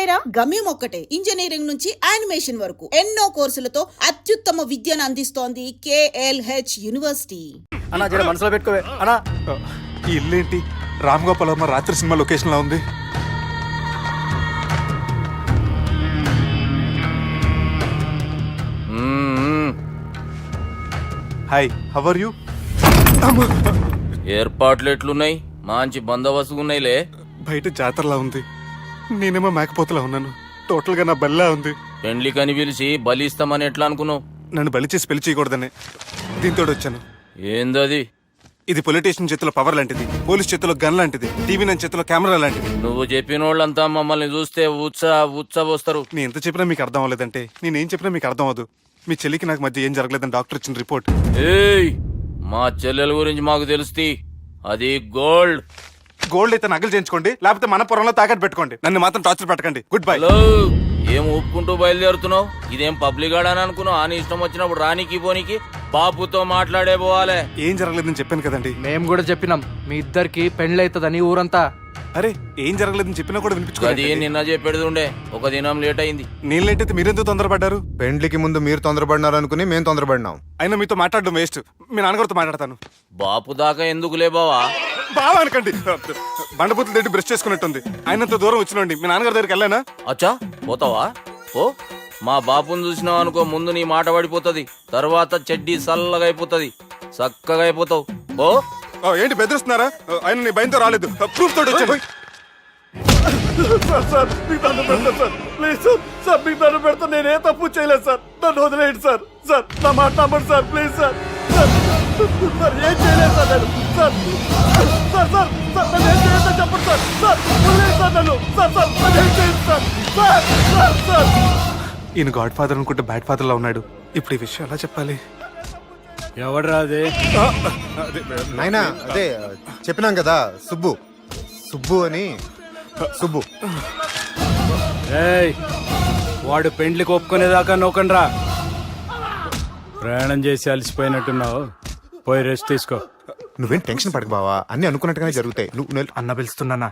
పేరా? గమ్యం ఒక్కటే, ఇంజనీరింగ్ నుంచి యానిమేషన్ వరకు ఎన్నో కోర్సులతో అత్యుత్తమ విద్యను అందిస్తోంది KLH యూనివర్సిటీ. అన్నా జర మనసులో పెట్టుకోవే అన్నా. ఈ ఇల్లేంటి రామ్ గోపాల్ వర్మ రాత్రి సినిమా లొకేషన్ లా ఉంది. Hi, how are you? ఏర్పాట్లు ఎట్లున్నాయి? మంచి బందోబస్తు ఉన్నాయిలే. బయట జాతరలా ఉంది, నేనేమో మేకపోతలా ఉన్నాను. టోటల్ గా నా బల్లా ఉంది. పెండ్లి కని పిలిచి బలి ఇస్తామని ఎట్లా అనుకున్నావు? నన్ను బలి చేసి పెళ్లి చేయకూడదని దీంతో వచ్చాను. ఏందది? ఇది పొలిటీషియన్ చేతిలో పవర్ లాంటిది, పోలీస్ చేతిలో గన్ లాంటిది, టీవీ నైన్ చేతిలో కెమెరా లాంటిది. నువ్వు చెప్పిన వాళ్ళంతా మమ్మల్ని చూస్తే ఉత్సవస్తారు. నేను ఎంత చెప్పినా మీకు అర్థం అవ్వలేదంటే నేనేం చెప్పినా మీకు అర్థం అవ్వదు. మీ చెల్లికి నాకు మధ్య ఏం జరగలేదని డాక్టర్ ఇచ్చిన రిపోర్ట్. ఏయ్, మా చెల్లెల గురించి మాకు తెలుస్తుంది. అది గోల్డ్. గోల్డ్ అయితే నగలు చేయించుకోండి, లేకపోతే మన పొరంలో తాకట్టు పెట్టుకోండి. నన్ను మాత్రం టార్చర్ పెట్టకండి. Good bye. హలో, ఏం ఒప్పుకుంటూ బయలుదేరుతున్నావు? ఇదేం పబ్లిక్ గాడని అనుకున్నావు? అని ఇష్టం వచ్చినప్పుడు రానికి పోనీకి బాపుతో మాట్లాడే పోవాలే. ఏం జరగలేదని చెప్పాను కదండి. మేము కూడా చెప్పినాం మీ ఇద్దరికి పెళ్ళైతుందని ఊరంతా. అరే ఏం జరగలేదని చెప్పినా కూడా అది వినిపించుకోండి. నిన్న చెప్పేది ఉండే, ఒక దినం లేట్ అయింది. నేను లేట్ అయితే మీరెందుకు తొందరపడ్డారు? పెండ్లికి ముందు మీరు తొందరపడినారు అనుకుని మేము తొందరపడినాం. అయినా మీతో మాట్లాడడం వేస్ట్. మీ నాన్నగారితో మాట్లాడతాను. బాపు దాకా ఎందుకులే బావా? బాగా అనకండి, బండబూతులు తింటే బ్రష్ చేసుకున్నట్టుంది. ఆయనంత దూరం వచ్చినండి. మీ నాన్నగారి దగ్గరికి వెళ్ళానా? అచ్చా, పోతావా? ఓ, మా బాపుని చూసినావు అనుకో, ముందు నీ మాట పడిపోతుంది, తర్వాత చెడ్డీ చల్లగా అయిపోతుంది, చక్కగా అయిపోతావు. ఓ ఏంటి బెదిరిస్తున్నారా? ఆయన నీ భయంతో రాలేదు, ప్రూఫ్ తోటి వచ్చాను. సార్ మీకు దండం పెడతా సార్, ప్లీజ్ సార్. సార్ మీకు దండం పెడతా, నేనే తప్పు చేయలేదు సార్. నన్ను వదిలేయండి సార్. సార్ నా మాట నమ్మండి sir, please sir. Sir sir ఏం చేయలేదు సార్ నేను. సార్ సార్ సార్ సార్ నన్ను ఏం చేయొద్దని చెప్పండి సార్. సార్ వదిలేయండి సార్ నన్ను. సార్ సార్ నన్ను ఏం చేయండి సార్. సార్ సార్ సార్ ఈయన గాడ్ ఫాదర్ అనుకుంటే బ్యాడ్ ఫాదర్ లా ఉన్నాడు. ఇప్పుడు ఈ విషయం ఎలా చెప్పాలి? ఎవడరా అదే? నాయనా అదే చెప్పినాం కదా, సుబ్బు. సుబ్బు అని. సుబ్బు ఏయ్, వాడు పెండ్లికి ఒప్పుకునేదాకా నోకండ్రా. ప్రయాణం చేసి అలసిపోయినట్టున్నావు, పోయి రెస్ట్ తీసుకో. నువ్వేం టెన్షన్ పడకు బావా, అన్ని అనుకున్నట్టుగానే జరుగుతాయి. నువ్వు అన్న పిలుస్తున్నానా?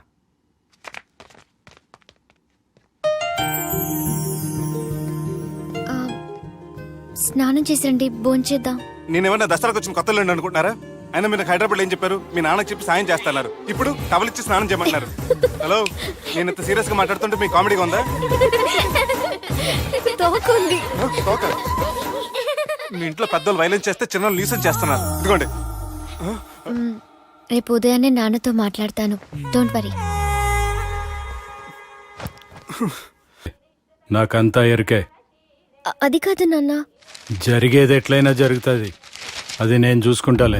స్నానం చేసండి, భోంచేద్దాం. నేనేమన్నా దసరాకు వచ్చిన కొత్తలో అనుకుంటున్నారా? అయినా మీరు హైదరాబాద్ ఏం చెప్పారు? మీ నాన్నకి చెప్పి సాయం చేస్తున్నారు. ఇప్పుడు టవలిచ్చి స్నానం చేయమంటున్నారు. హలో, నేను ఇంత సీరియస్ గా మాట్లాడుతుంటే మీ కామెడీగా ఉందా? తోకుంది. తోక? మీ ఇంట్లో పెద్దలు వైలెన్స్ చేస్తే చిన్న లీసన్ చేస్తున్నారు. ఇదిగోండి. రేపు ఉదయాన్నే నాన్నతో మాట్లాడతాను, డోంట్ వరీ. నాకంతా ఎరికే. అది కాదు నాన్న. జరిగేది ఎట్లయినా జరుగుతుంది, అది నేను చూసుకుంటాలే.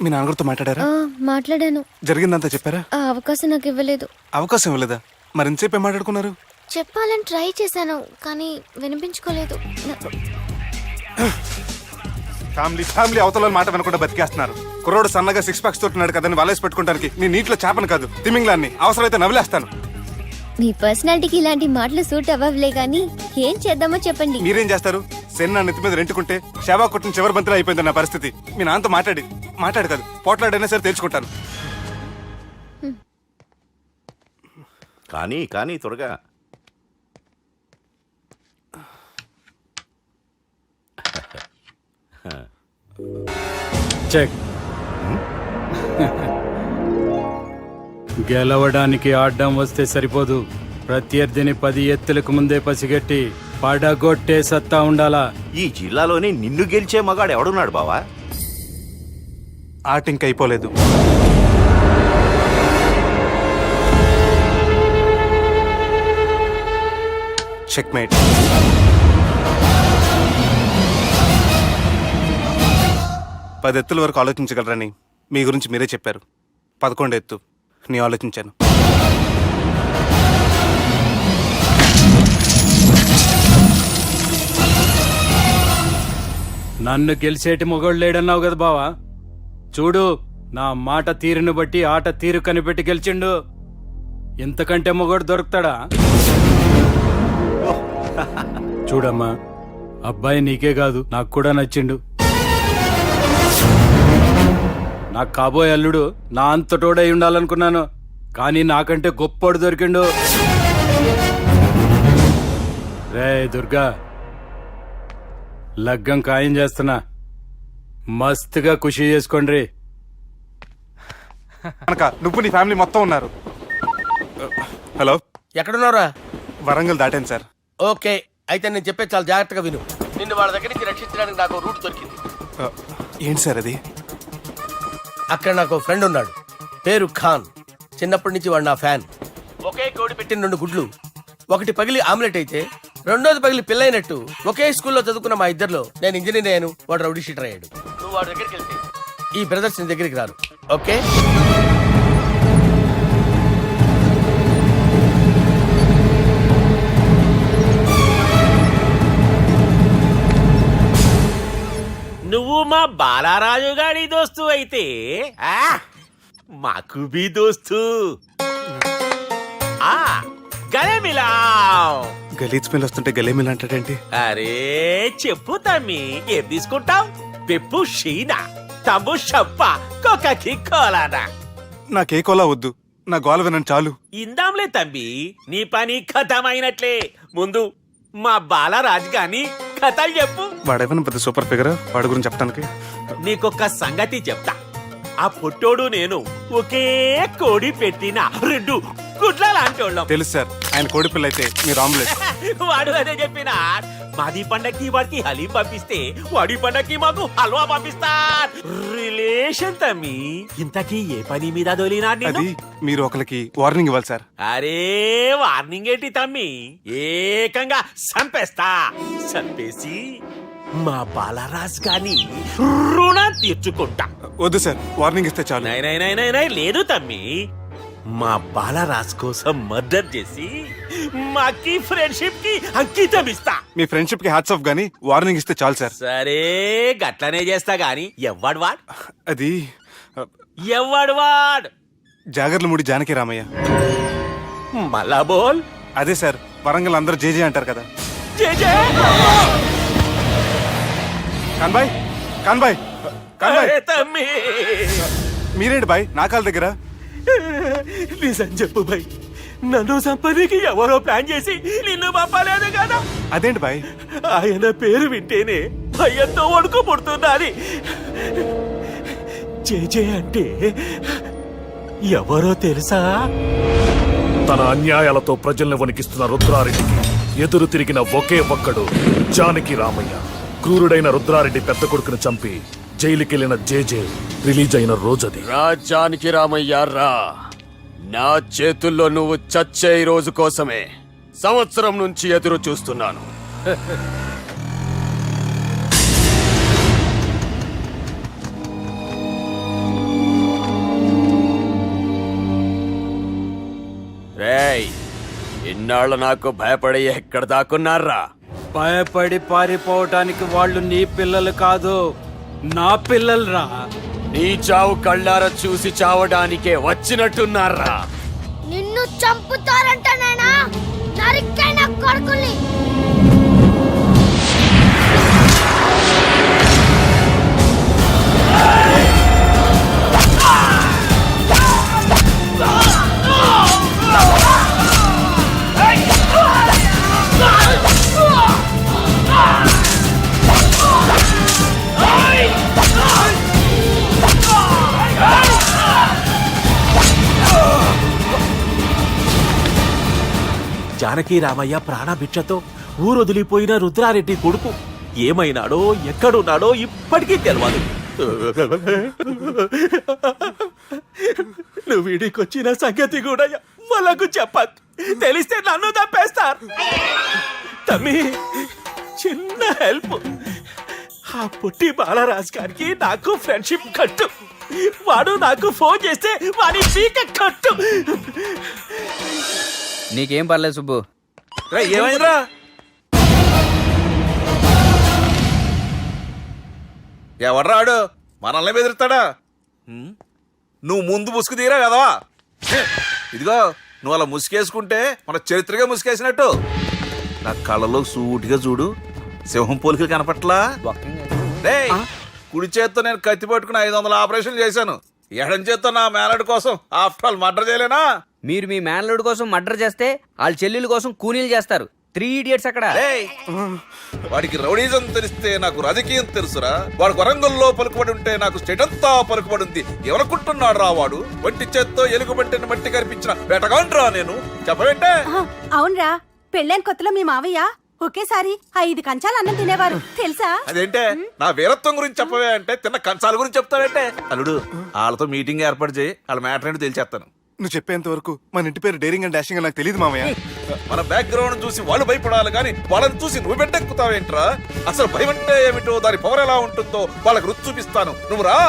మీ నాన్నగారితో మాట్లాడారా? మాట్లాడాను. జరిగిందంతా చెప్పారా? ఆ అవకాశం నాకు ఇవ్వలేదు. అవకాశం ఇవ్వలేదా? మరి ఎంతసేపు ఏం మాట్లాడుకున్నారు? చెప్పాలని ట్రై చేశాను, కానీ వినిపించుకోలేదు. ఫ్యామిలీ అవతల మాట వినకుండా బతికేస్తున్నారు. కుర్రోడు సన్నగా 6 ప్యాక్స్ తోటి కదని వలేసి పెట్టుకోవడానికి నీ నీటిలో చేపను కాదు, తిమింగ్లాన్ని అవసరమైతే నవ్వులేస్తాను. మీ పర్సనాలిటీకి ఇలాంటి మాటలు సూట్ అవ్వలే, గానీ ఏం చేద్దామో చెప్పండి. మీరేం చేస్తారు? సెన్న నెత్తి మీద రెంటుకుంటే సేవా కొట్టిన చివరి బంతిలో అయిపోయింది నా పరిస్థితి. మీ నాన్నతో మాట్లాడి కాదు, పోట్లాడైనా సరే తెలుసుకుంటాను. కానీ త్వరగా. చెక్. గెలవడానికి ఆడ్డం వస్తే సరిపోదు, ప్రత్యర్థిని 10 ఎత్తులకు ముందే పసిగట్టి పడగొట్టే సత్తా ఉండాలా. ఈ జిల్లాలోనే నిన్ను గెలిచే మగాడు ఎవడున్నాడు బావా? ఆట ఇంక అయిపోలేదు. చెక్మేట్. పది ఎత్తుల వరకు ఆలోచించగలరని మీ గురించి మీరే చెప్పారు. 11 ఎత్తు నీ ఆలోచించాను. నన్ను గెలిచేటి మొగోడు లేడన్నావు కదా బావా, చూడు నా మాట తీరును బట్టి ఆట తీరు కనిపెట్టి గెలిచిండు. ఇంతకంటే మొగోడు దొరుకుతాడా? చూడమ్మా, అబ్బాయి నీకే కాదు నాకు కూడా నచ్చిండు. నాకు కాబోయే అల్లుడు నా అంతటోడై ఉండాలనుకున్నాను, కానీ నాకంటే గొప్పోడు దొరికిండు. రే దుర్గా, లగ్గం ఖాయం చేస్తున్నా, మస్తుగా ఖుషి చేసుకోండి. కనుక నువ్వు నీ ఫ్యామిలీ మొత్తం ఉన్నారు. హలో, ఎక్కడున్నారా? వరంగల్ దాటాను సార్. ఓకే, అయితే నేను చెప్పేది చాలా జాగ్రత్తగా విను. నిన్ను వాళ్ళ దగ్గర నుంచి రక్షించడానికి నాకు రూట్ దొరికింది. ఏంటి సార్ అది? అక్కడ నాకు ఫ్రెండ్ ఉన్నాడు, పేరు ఖాన్. చిన్నప్పటి నుంచి వాడు నా ఫ్యాన్. ఒకే కోడి పెట్టిన 2 గుడ్లు, ఒకటి పగిలి ఆమ్లెట్ అయితే రెండోది పగిలి పిల్లైనట్టు ఒకే స్కూల్లో చదువుకున్న మా ఇద్దరిలో నేను ఇంజనీర్ అయ్యాను, వాడు రౌడీ షీటర్ అయ్యాడు. నువ్వు వాడి దగ్గరికి వెళ్తే ఈ బ్రదర్స్ నీ దగ్గరికి రారు. ఓకే? నువ్వు మా బాలారాజు గారి దోస్తు అయితే మాకు బి దోస్తు. గలే మిలావ్. గలీజ్ స్మెల్ వస్తుంటే గలేమిల్ అంటాడేంటి? అరే చెప్పు తమ్మి, ఏం తీసుకుంటావు? పెప్పు షీనా, తమ్ము షప్ప, కొకకి కోలానా? నాకే కోలా వద్దు, నా గోల వినండి చాలు. ఇందాంలే తమ్మి, నీ పని ఖతమైనట్లే. ముందు మా బాలరాజు గాని కథలు చెప్పు. వాడేమైనా పెద్ద సూపర్ ఫిగర్, వాడి గురించి చెప్పడానికి. నీకొక్క సంగతి చెప్తా. ఆ పుట్టోడు నేను ఒకే కోడి పెట్టిన 2 గుడ్ల లాంటోళ్ళం. తెలుసు సార్, ఆయన కోడి పిల్ల అయితే మీరు ఆమ్లెట్. వాడు అదే చెప్పిన. మాది పండక్కి వాడికి హలీం పంపిస్తే వాడి పండక్కి మాకు హల్వా పంపిస్తా. రిలేషన్ తమ్మి. ఇంతకీ ఏ పని మీద దొలినా? అది మీరు ఒకరికి వార్నింగ్ ఇవ్వాలి సార్. అరే వార్నింగ్ ఏంటి తమ్మి, ఏకంగా సంపేస్తా. సంపేసి మా బాలరాజ్ గాని రుణం తీర్చుకుంటా. వద్దు సార్, వార్నింగ్ ఇస్తే చాలు. నై లేదు తమ్మి, మా బాలరాజ్ కోసం మర్డర్ చేసి మాకి ఫ్రెండ్షిప్ కి అంకితం ఇస్తా. మీ ఫ్రెండ్షిప్ కి హ్యాట్స్ ఆఫ్ గానీ వార్నింగ్ ఇస్తే చాలు సార్. సరే గట్లనే చేస్తా గాని ఎవ్వడు వాడ్? అది ఎవ్వడు వాడ్? జాగర్లమూడి జానకి రామయ్య. మళ్ళా బోల్. అదే సార్, వరంగల్ అందరూ జేజే అంటారు కదా. జే జే. కాన్బాయ్, కాన్బాయ్, కాన్బాయ్. అరే తమ్మి, మీరేంటి బాయ్ నా కాళ్ళ దగ్గర? నిజం చెప్పు బాయ్, నన్ను సంపదికి ఎవరో ప్లాన్ చేసి నిన్ను పంపలేదు కదా? అదేంటి బాయ్? ఆయన పేరు వింటేనే భయంతో వణుకు పుడుతున్నది. జేజే అంటే ఎవరో తెలుసా? తన అన్యాయాలతో ప్రజల్ని వణికిస్తున్న రుద్రారెడ్డికి ఎదురు తిరిగిన ఒకే ఒక్కడు జానకి రామయ్య. క్రూరుడైన రుద్రారెడ్డి పెద్ద కొడుకును చంపి జైలుకెళ్లిన జేజే రిలీజ్ అయిన రోజది. రాజానికి రామయ్య రా, నా చేతుల్లో నువ్వు చచ్చే రోజు కోసమే సంవత్సరం నుంచి ఎదురు చూస్తున్నాను. రేయ్, ఇన్నాళ్ళు నాకు భయపడి ఎక్కడ దాక్కున్నారా? భయపడి పారిపోవటానికి వాళ్ళు నీ పిల్లలు కాదు, నా పిల్లలురా. నీ చావు కళ్ళారా చూసి చావడానికే వచ్చినట్టున్నారా? నిన్ను చంపుతారంట నేనా? నరికైన కొడుకుల్ని. జానకి రామయ్య ప్రాణభిక్షతో ఊరొదిలిపోయిన రుద్రారెడ్డి కొడుకు ఏమైనాడో ఎక్కడున్నాడో ఇప్పటికీ తెలియదు. నువ్వు వీడికొచ్చిన సంగతి కూడా వాళ్ళకు చెప్పదు. తెలిస్తే నన్ను తప్పేస్తారు. తమ్మి, చిన్న హెల్ప్. ఆ పుట్టి బాలరాజ్ గారికి నాకు ఫ్రెండ్షిప్ కట్టు. వాడు నాకు ఫోన్ చేస్తే వాడి పీక కట్టు. నీకేం పర్లేదు సుబ్బు. ఏమైందిరా? ఎవడ్రాడు మనల్ని బెదిరిస్తాడా? నువ్వు ముందు ముసుగు తీరా కదా. ఇదిగో నువ్వు అలా ముసుకేసుకుంటే మన చరిత్రగా ముసుకేసినట్టు. నా కళ్ళలో సూటిగా చూడు, సింహం పోలికలు కనపట్లా డేయ్, కుడి చేత్తో నేను కత్తి పట్టుకుని 500 ఆపరేషన్ చేశాను. ఎడం చేత్తో నా మేనడు కోసం ఆఫ్టర్ ఆల్ మర్డర్ చేయలేనా? మీరు మీ మేనల్లుడి కోసం మర్డర్ చేస్తే వాళ్ళ చెల్లెల కోసం కూనీలు చేస్తారు. 3 ఇడియట్స్ అక్కడ. డేయ్, వాడికి రౌడీజం తెలిస్తే నాకు రాజకీయం తెలుసురా. వాడు వరంగల్లో పలుకుబడి ఉంటే నాకు స్టేట్ అంతా పలుకుబడి ఉంది. ఎవరుకుంటున్నాడు రా వాడు? వంటి చేత్తో ఎలుగుబంటిని మట్టి కనిపించిన వేటగాండ్రా నేను. చెప్పవేంటే? అవునరా, పెళ్ళైన కొత్తలో మీ మావయ్య ఒకేసారి 5 కంచాలు అన్నం తినేవారు తెలుసా? అదేంటే నా వీరత్వం గురించి చెప్పవే అంటే తిన్న కంచాల గురించి చెప్తావేంటే? అల్లుడు, వాళ్ళతో మీటింగ్ ఏర్పాటు చేయి, వాళ్ళ మ్యాటర్ ఏంటో తెలిచేస్తాను. నువ్వు చెప్పేంత వరకు మన ఇంటి పేరు డేరింగ్ అండ్ డాషింగ్ నాకు తెలియదు మామయ్య. మన బ్యాక్గ్రౌండ్ చూసి వాళ్ళు భయపడాలి కానీ వాళ్ళని చూసి నువ్వు బిడ్డెక్కుతావేంట్రా? అసలు భయం అంటే ఏమిటో, దాని పవర్ ఎలా ఉంటుందో వాళ్ళకి రుచి చూపిస్తాను. నువ్వు రా.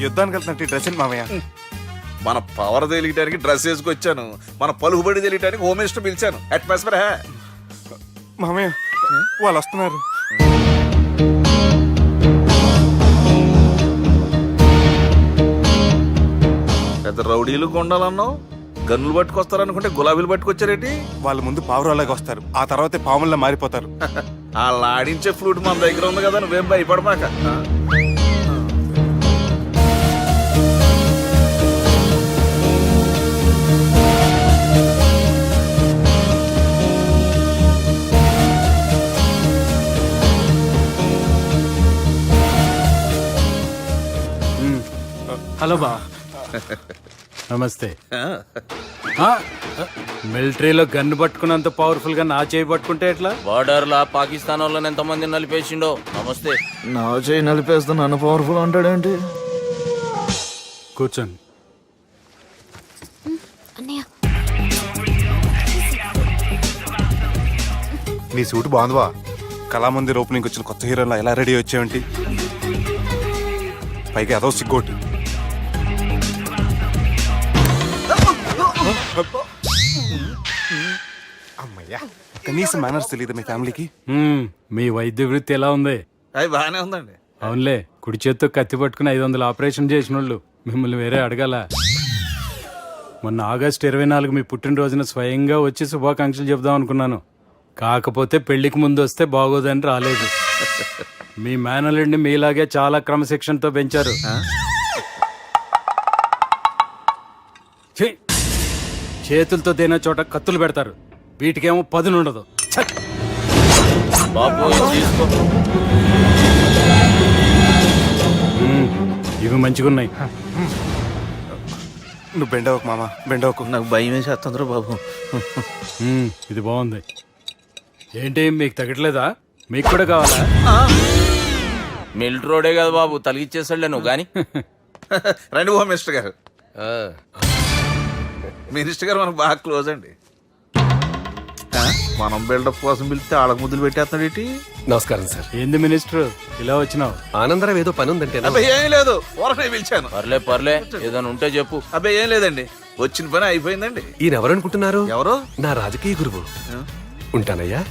యుద్ధానికి వెళ్తున్నట్టు డ్రెస్ ఏంటి మామయ్య? మన పవర్ తెలియటానికి డ్రెస్ వేసుకొచ్చాను. మన పలుకుబడి తెలియటానికి హోమ్ మినిస్టర్ పిలిచాను. అట్మాస్ఫియర్ హే మామయ్య వాళ్ళు వస్తున్నారు. పెద్ద రౌడీలు కొండాలన్నావు, గన్నులు పట్టుకొస్తారనుకుంటే గులాబీలు పట్టుకొచ్చారేటి? వాళ్ళ ముందు పావురాలాగా వస్తారు, ఆ తర్వాతే పాముల్లా మారిపోతారు. వాళ్ళు ఆడించే ఫ్లూట్ మన దగ్గర ఉంది కదా, నువ్వేం భయపడమాక. హలో బా, నమస్తే. మిలిటరీలో గన్ను పట్టుకున్నంత పవర్ఫుల్ గా నా చేయి పట్టుకుంటే ఎట్లా? బార్డర్ లా పాకిస్తాన్ వాళ్ళని ఎంతమంది నలిపేసిండో. నమస్తే. నా చేయి నలిపేస్తా నన్ను పవర్ఫుల్ అంటాడేంటి? కూర్చోండి. అన్నయ్య, నీ సూట్ బాగుందివా? కళామందిర్ ఓపెనింగ్ వచ్చిన కొత్త హీరోలా ఎలా రెడీ వచ్చావేంటి? పైగా అదో సిగ్గోటి. అమ్మయ్యా, కనీసం మేనర్స్ తెలియదు మీ ఫ్యామిలీకి. మీ వైద్య వృత్తి ఎలా ఉంది? అవి బాగానే ఉందండి. అవునులే, కుడి చేత్తో కత్తి పట్టుకుని 500 ఆపరేషన్ చేసిన వాళ్ళు మిమ్మల్ని వేరే అడగాల. మొన్న ఆగస్టు 24 మీ పుట్టినరోజున స్వయంగా వచ్చి శుభాకాంక్షలు చెప్దాం అనుకున్నాను. కాకపోతే పెళ్లికి ముందు వస్తే బాగోదని రాలేదు. మీ మేనల్లుడిని మీలాగే చాలా క్రమశిక్షణతో పెంచారు. ఛీ! చేతులతో దేనా చోట కత్తులు పెడతారు, వీటికేమో పదునుండదు. ఛ! బాబు ఇది తీసుకో. ఇవి మంచిగున్నాయి. నువ్వు బెండవకు మామ, బెండవకు. నాకు భయం వేసేస్తుందిరా బాబు. ఇది బాగుంది. ఏంటి మీకు తగ్గట్లేదా? మీకు కూడా కావాలా? మిలిటరోడే కదా బాబు, తలిగిచ్చేసాడులే నువ్వు గాని. రండి హోమ్ మినిస్టర్ గారు. మినిస్టర్ గారు మనకు బాగా క్లోజ్ అండి. మనం బిల్డప్ కోసం పిలిస్తే ఆళ్ళకు ముద్దులు పెట్టేస్తున్నాడు ఏంటి? నమస్కారం సార్. ఏంది మినిస్టర్ ఇలా వచ్చినావు? ఆనందరావు ఏదో పని ఉందంటే అబ్బాయి ఏం లేదు, ఊరనే పిలిచాను. పర్లే ఏదైనా ఉంటే చెప్పు. అబ్బాయి ఏం లేదండి, వచ్చిన పని అయిపోయిందండి. ఈయన ఎవరనుకుంటున్నారు? ఎవరు? నా రాజకీయ గురువు. ఉంటానయ్యా.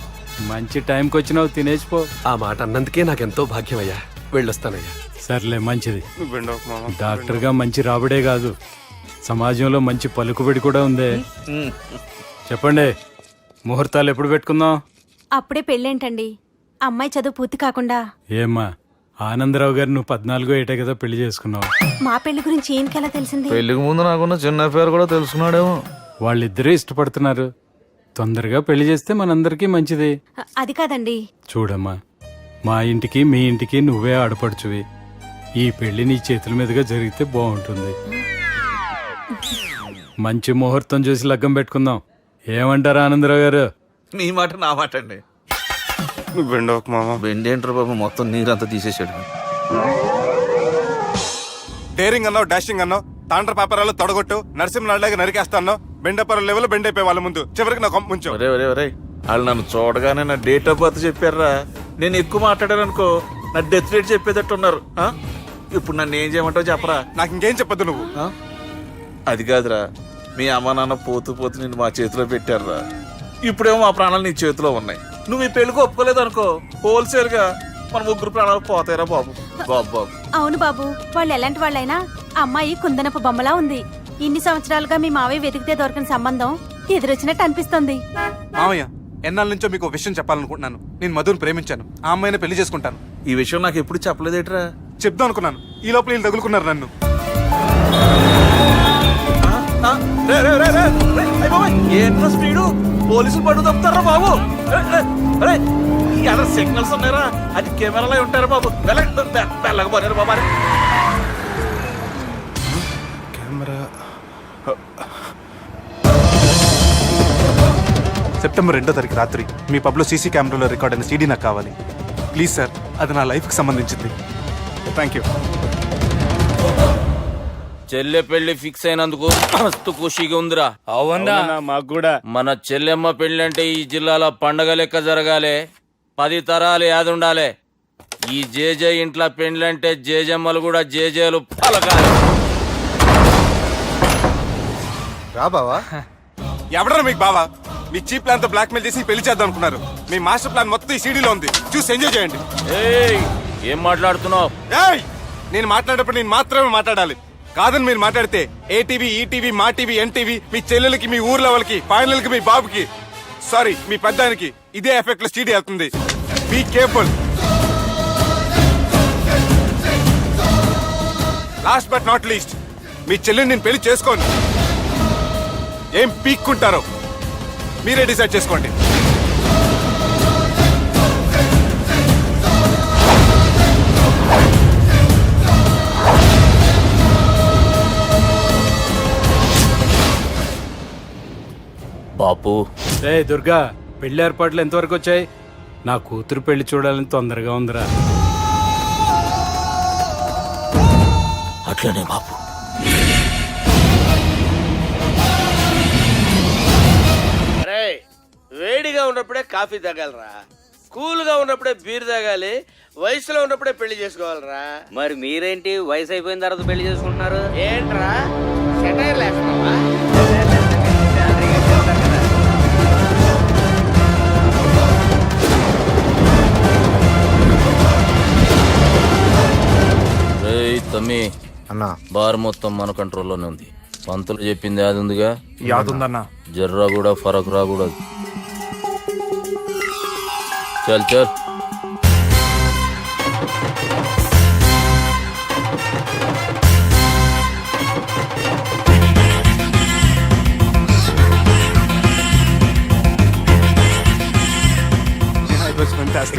మంచి టైంకి వచ్చినావు, తినేసిపో. ఆ మాట అన్నందుకే నాకెంతో భాగ్యమయ్యా. వెళ్ళొస్తానయ్యా. సర్లే, మంచిది. నువ్వు బెండవకు మామ. డాక్టర్గా మంచి రాబడే కాదు, సమాజంలో మంచి పలుకుబడి కూడా ఉందే. చెప్పండి, ముహూర్తాలు ఎప్పుడు పెట్టుకుందాం? అప్పుడే పెళ్ళేంటండి? అమ్మాయి చదువు పూర్తి కాకుండా. ఏమ్మా, ఆనందరావు గారు నువ్వు 14 ఏటే కదా పెళ్లి చేసుకున్నావు. మా పెళ్లి గురించి ఈయనకెలా తెలిసింది? పెళ్లికి ముందు నాకున్న చిన్న పేరు కూడా తెలుసుకున్నాడేమో. వాళ్ళిద్దరే ఇష్టపడుతున్నారు. తొందరగా పెళ్లి చేస్తే మనందరికీ మంచిది. అది కాదండి. చూడమ్మా, మా ఇంటికి మీ ఇంటికి నువ్వే ఆడపడుచువి. ఈ పెళ్లి నీ చేతుల మీదుగా జరిగితే బాగుంటుంది. మంచి ముహూర్తం చూసి లగ్గం పెట్టుకుందాం. ఏమంటారా ఆనందరావు గారు? నీ మాట నా మాట అండి. నువ్వు బెండవకు మామ. బెండేంటర్ బాబు మొత్తం నీరంతా తీసేసాడు. డేరింగ్ అన్నావు, డాషింగ్ అన్నావు, తాండ్ర పాపరాలు తొడగొట్టు, నరసింహనాడులాగా నరికేస్తా అన్నావు. బెండపర లెవెల్ బెండ్ అయిపోయి వాళ్ళ ముందు చివరికి నా కొంప ముంచావు. ఒరే వాళ్ళు నన్ను చూడగానే నా డేట్ ఆఫ్ బర్త్ చెప్పారా? నేను ఎక్కువ మాట్లాడాను అనుకో, నా డెత్ డేట్ చెప్పేటట్టున్నారు. ఇప్పుడు నన్ను ఏం చేయమంటావు చెప్పరా? నాకు ఇంకేం చెప్పద్దు నువ్వు. అది కాదురా, మీ అమ్మ నాన్న పోతూ పోతూ నిన్ను మా చేతిలో పెట్టారురా. ఇప్పుడేమో మా ప్రాణాలు నీ చేతిలో ఉన్నాయి. నువ్వు ఈ పెళ్లికి ఒప్పుకోలేదు అనుకో, హోల్సేల్ గా మన 3 ప్రాణాలు పోతాయిరా బాబు. బాబు అవును బాబు, వాళ్ళు ఎలాంటి వాళ్ళైనా అమ్మాయి కుందనపు బొమ్మలా ఉంది. ఇన్ని సంవత్సరాలుగా మీ మావయ్య వెతికితే దొరకని సంబంధం ఎదురొచ్చినట్టు అనిపిస్తుంది. మామయ్య ఎన్నాళ్ళ నుంచో మీకు ఒక విషయం చెప్పాలనుకుంటున్నాను. నేను మధుని ప్రేమించాను. ఆ అమ్మాయిని పెళ్లి చేసుకుంటాను. ఈ విషయం నాకు ఎప్పుడు చెప్పలేదేట్రా? చెప్దాం అనుకున్నాను. ఈ లోపల వీళ్ళు తగులుకున్నారు నన్ను. ఏంట్రా స్పీడు? పోలీసులు పట్టు తప్పుతారా బాబు? అరే ఎలా సిగ్నల్స్ ఉన్నారా? అది కెమెరాలో ఉంటారా బాబు? వెళ్ళకపోయారు బాబా. కెమెరా సెప్టెంబర్ 2వ తారీఖు రాత్రి మీ పబ్లో సీసీ కెమెరాలో రికార్డ్ అయిన సీడీ నాకు కావాలి. ప్లీజ్ సార్, అది నా లైఫ్కి సంబంధించింది. Thank you. చెల్లె పెళ్లి ఫిక్స్ అయినందుకు మస్తు ఖుషిగా ఉందిరా. అవునా మాకు కూడా. మన చెల్లెమ్మ పెళ్లి అంటే ఈ జిల్లాలో పండగ లెక్క జరగాలి. 10 తరాలు యాదుండాలి. ఈ జేజే ఇంట్లో పెండ్లంటే జేజమ్మలు కూడా జేజేలు పలకాలి. రా బావా. ఎవడరా మీకు బావా? మీ చీప్ ప్లాన్ తో బ్లాక్ మెయిల్ చేసి పెళ్లి చేద్దాం అనుకున్నారు. మీ మాస్టర్ ప్లాన్ మొత్తం ఈ సీడీలో ఉంది. చూసి ఎంజాయ్ చేయండి. ఏయ్ ఏం మాట్లాడుతున్నావు? ఏయ్, నేను మాట్లాడేటప్పుడు నేను మాత్రమే మాట్లాడాలి. కాదని మీరు మాట్లాడితే ఏటీవీ, ఈటీవీ, మా టీవీ, ఎన్టీవీ, మీ చెల్లెలకి, మీ ఊర్లో వాళ్ళకి, ఫైనల్ కి మీ బాబుకి, సారీ మీ పెద్దానికి ఇదే ఎఫెక్ట్ లో సీడీ అవుతుంది. Be careful. Last but not least, మీ చెల్లెని నేను పెళ్లి చేసుకోను. ఏం పీక్కుంటారో మీరే డిసైడ్ చేసుకోండి. బాపు రే దుర్గా, పెళ్లి ఏర్పాట్లు ఎంతవరకు వచ్చాయి? నా కూతురు పెళ్లి చూడాలని తొందరగా ఉందిరా. అట్లనే బాపు. అరే వేడిగా ఉన్నప్పుడే కాఫీ తాగాలరా, కూల్ గా ఉన్నప్పుడే బీర్ తాగాలి, వయసులో ఉన్నప్పుడే పెళ్లి చేసుకోవాలరా. మరి మీరేంటి వయసు అయిపోయిన తర్వాత పెళ్లి చేసుకుంటున్నారు? ఏంట్రా సెటైర్లు వేస్తున్నావా? రేయ్ తమ్మి, అన్నా బార్ మొత్తం మన కంట్రోల్లోనే ఉంది. పంతులు చెప్పింది అది ఉందిగా, యాదుందన్నా. జర్రా కూడా ఫరక్ రాకూడదు. చల్ చల్.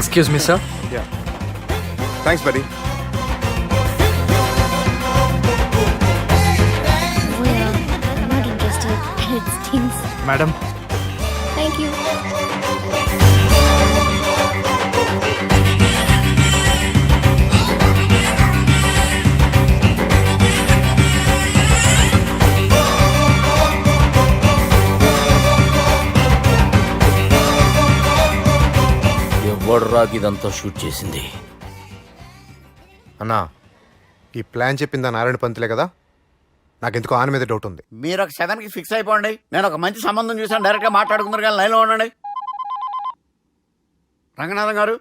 Excuse me sir. Thanks buddy. Madam thank you. ఎవడు రాకి ఇదంతా షూట్ చేసింది? అన్నా, ఈ ప్లాన్ చెప్పిందా నారాయణ పంతులే కదా? నాకెందుకో ఆయన మీద డౌట్ ఉంది. మీరు ఒక 7కి ఫిక్స్ అయిపోండి. నేను ఒక మంచి సంబంధం చూసాను, డైరెక్ట్ గా మాట్లాడుకుందరు కానీ లైన్లో ఉండండి. రంగనాథం గారు,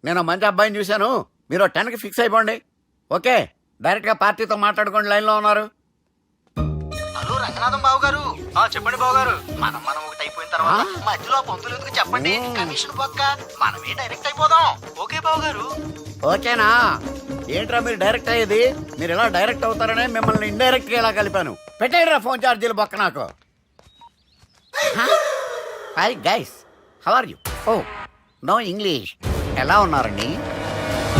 నేను మంచి అబ్బాయిని చూశాను, మీరు 10కి ఫిక్స్ అయిపోండి. ఓకే, డైరెక్ట్ గా పార్టీతో మాట్లాడుకోండి. లైన్లో ఉన్నారు. హలో రంగనాథం బాబు గారు. చెప్పండి బాబు గారు. మనం ఒకటి అయిపోయిన తర్వాత మధ్యలో పంతులు ఎందుకు చెప్పండి? కమిషన్ పక్క మనమే డైరెక్ట్ అయిపోదాం. ఓకే బాబు గారు. ఓకేనా? ఏంట్రా మీరు డైరెక్ట్ అయ్యేది? మీరు ఇలా డైరెక్ట్ అవుతారనే మిమ్మల్ని ఇండైరెక్ట్ గా ఇలా కలిపాను. పెట్టేయరా ఫోన్ ఛార్జీలు బొక్క నాకు. Hi guys, how are you? Oh no English. ఎలా ఉన్నారండి?